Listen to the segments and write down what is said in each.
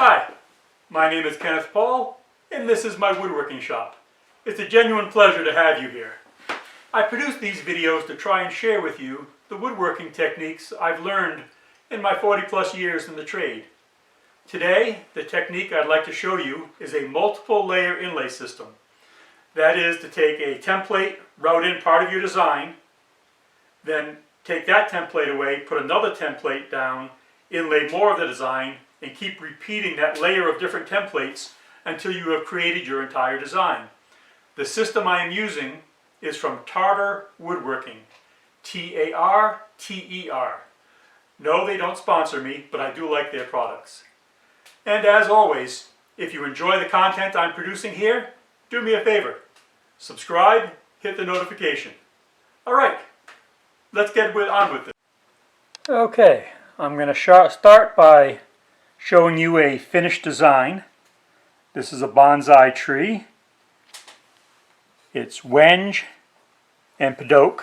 Hi, my name is Kenneth Paul, and this is my woodworking shop. It's a genuine pleasure to have you here. I produce these videos to try and share with you the woodworking techniques I've learned in my 40+ years in the trade. Today, the technique I'd like to show you is a multiple layer inlay system. That is to take a template, route in part of your design, then take that template away, put another template down, inlay more of the design, and keep repeating that layer of different templates until you have created your entire design. The system I am using is from Tarter Woodworking, T-A-R-T-E-R. No, they don't sponsor me, but I do like their products. And as always, if you enjoy the content I'm producing here, do me a favor. Subscribe, hit the notification. Alright, let's get on with it. Okay, I'm going to start by showing you a finished design. This is a bonsai tree. It's wenge and padauk.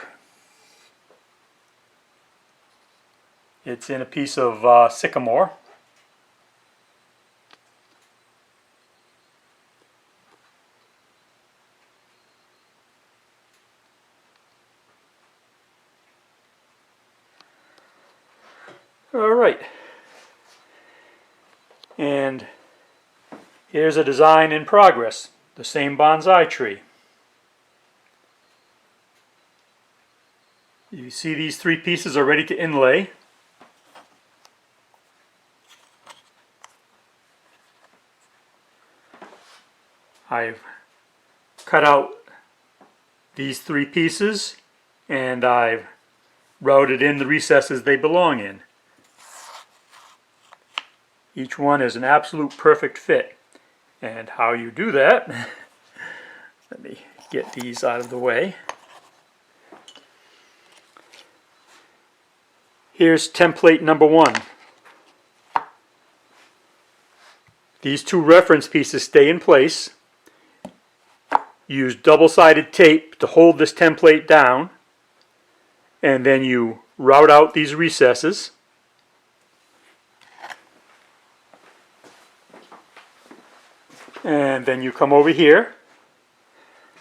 It's in a piece of sycamore. All right. And here's a design in progress, the same bonsai tree. You see these three pieces are ready to inlay. I've cut out these three pieces and I've routed in the recesses they belong in. Each one is an absolute perfect fit. And how you do that, let me get these out of the way. Here's template number 1. These two reference pieces stay in place. Use double-sided tape to hold this template down, and then you route out these recesses. And then you come over here.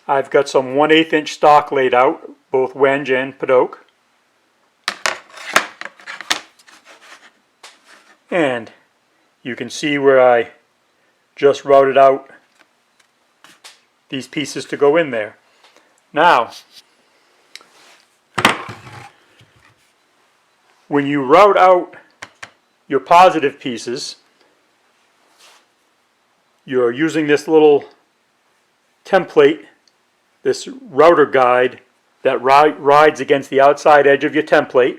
I've got some 1/8 inch stock laid out, both wenge and padauk. And you can see where I just routed out these pieces to go in there. Now, when you route out your positive pieces, you're using this little template, this router guide that rides against the outside edge of your template.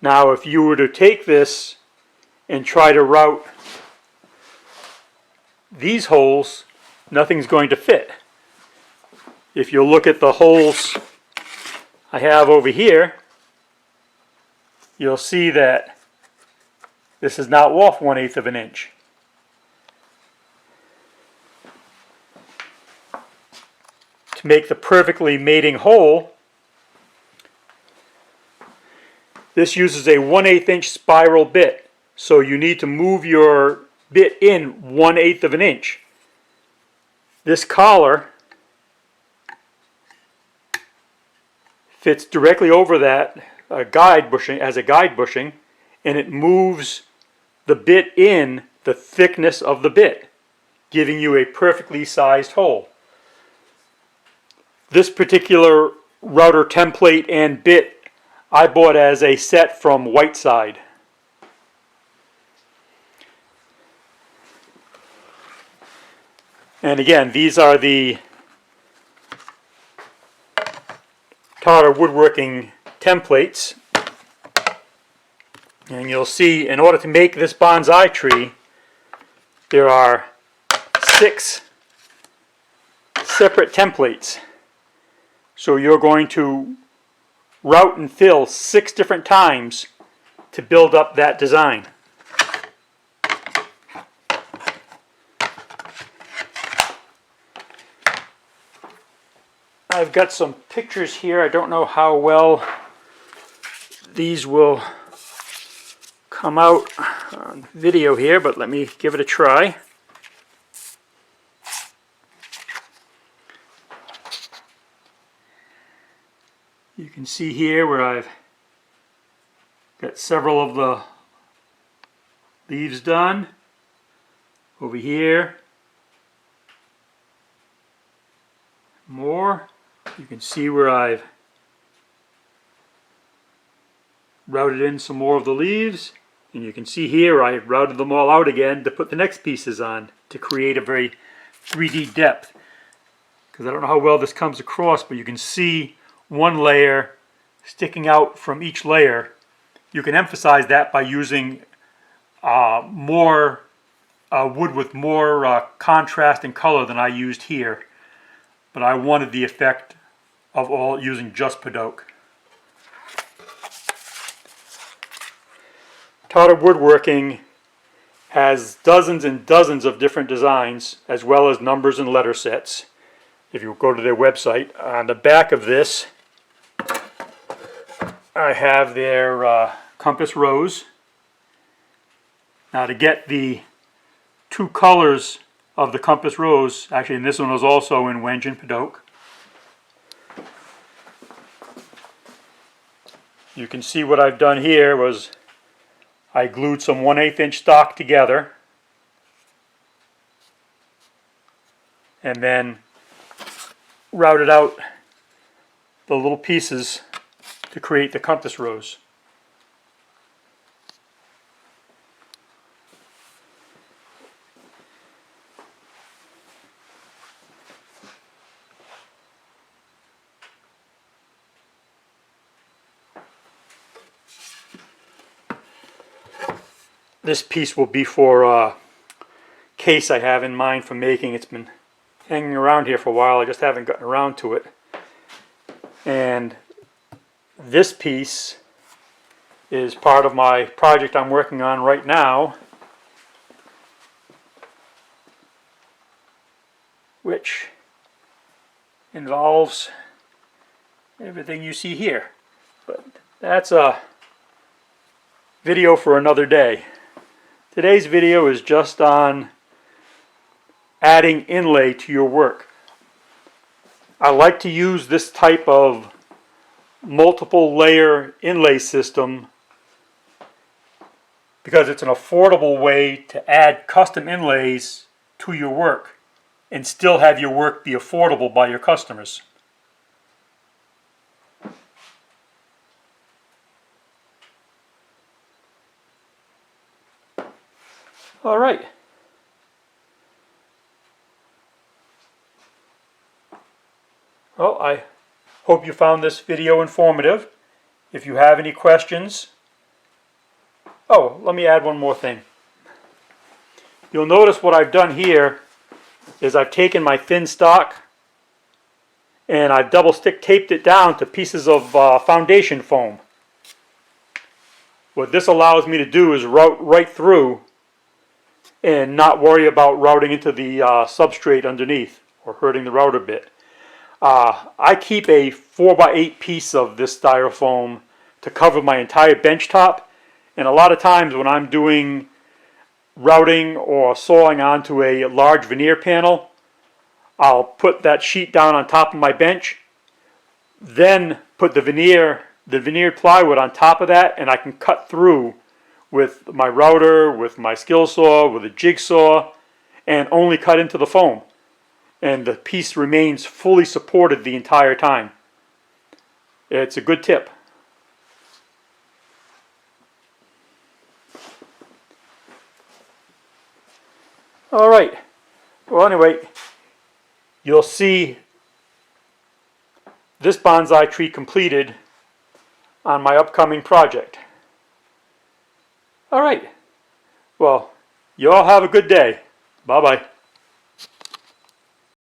Now if you were to take this and try to route these holes, nothing's going to fit. If you look at the holes I have over here, you'll see that this is not off 1/8 of an inch. To make the perfectly mating hole, this uses a 1/8 inch spiral bit, so you need to move your bit in 1/8 of an inch. This collar fits directly over that guide bushing as a guide bushing, and it moves the bit in the thickness of the bit, giving you a perfectly sized hole. This particular router template and bit I bought as a set from Whiteside. And again, these are the Tarter Woodworking templates. And you'll see, in order to make this bonsai tree, there are 6 separate templates. So you're going to route and fill 6 different times to build up that design. I've got some pictures here. I don't know how well these will come out on video here, but let me give it a try. You can see here where I've got several of the leaves done. Over here, more. You can see where I've routed in some more of the leaves, and you can see here I routed them all out again to put the next pieces on to create a very 3D depth. Because I don't know how well this comes across, but you can see one layer sticking out from each layer. You can emphasize that by using more wood with more contrast and color than I used here. But I wanted the effect of all using just padauk. Tarter Woodworking has dozens and dozens of different designs, as well as numbers and letter sets. If you go to their website, on the back of this I have their compass rose. Now, to get the two colors of the compass rose, actually, and this one was also in wenge and padauk, you can see what I've done here was I glued some 1/8 inch stock together and then routed out the little pieces to create the compass rose. This piece will be for a case I have in mind for making. It's been hanging around here for a while. I just haven't gotten around to it. And this piece is part of my project I'm working on right now, which involves everything you see here. But that's a video for another day. Today's video is just on adding inlay to your work. I like to use this type of multiple layer inlay system because it's an affordable way to add custom inlays to your work and still have your work be affordable by your customers. All right. Well, I hope you found this video informative. If you have any questions... Oh, let me add one more thing. You'll notice what I've done here is I've taken my thin stock and I've double stick taped it down to pieces of foundation foam. What this allows me to do is route right through and not worry about routing into the substrate underneath or hurting the router bit. I keep a 4x8 piece of this styrofoam to cover my entire bench top, and a lot of times when I'm doing routing or sawing onto a large veneer panel, I'll put that sheet down on top of my bench, then put the veneered plywood on top of that, and I can cut through with my router, with my skill saw, with a jigsaw, and only cut into the foam. And the piece remains fully supported the entire time. It's a good tip. All right. Well, anyway, you'll see this bonsai tree completed on my upcoming project. All right. Well, you all have a good day. Bye-bye.